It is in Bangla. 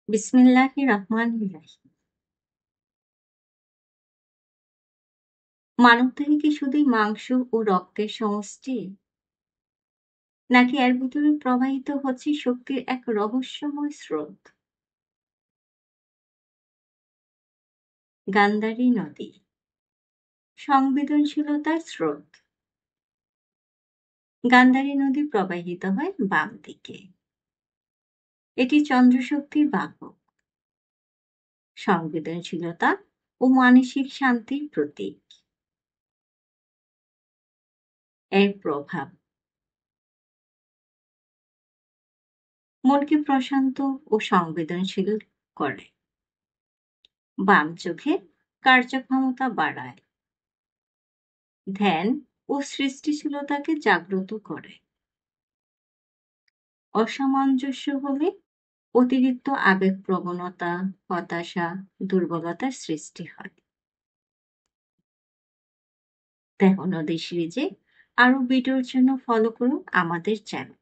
বিসমিল্লাহির রহমানির রহিম। মানবদেহ কি শুধুই মাংস ও রক্তের সমষ্টি? নাকি এর ভিতরে প্রবাহিত হচ্ছে শক্তির এক রহস্যময় স্রোত? গান্ধারী নদী, সংবেদনশীলতার স্রোত। গান্ধারী নদী প্রবাহিত হয় বাম দিকে। এটি চন্দ্রশক্তির বাহক, সংবেদনশীলতা ও মানসিক শান্তির প্রতীক। এর প্রভাব মনকে প্রশান্ত ও সংবেদনশীল করে। বাম চোখে কার্যক্ষমতা বাড়ায়, ধ্যান ও সৃষ্টিশীলতাকে জাগ্রত করে। অসামঞ্জস্য হলে অতিরিক্ত আবেগপ্রবণতা, হতাশা, দুর্বলতার সৃষ্টি হয়। দেখো নদী সিরিজে আরো ভিডিওর জন্য ফলো করুন আমাদের চ্যানেল।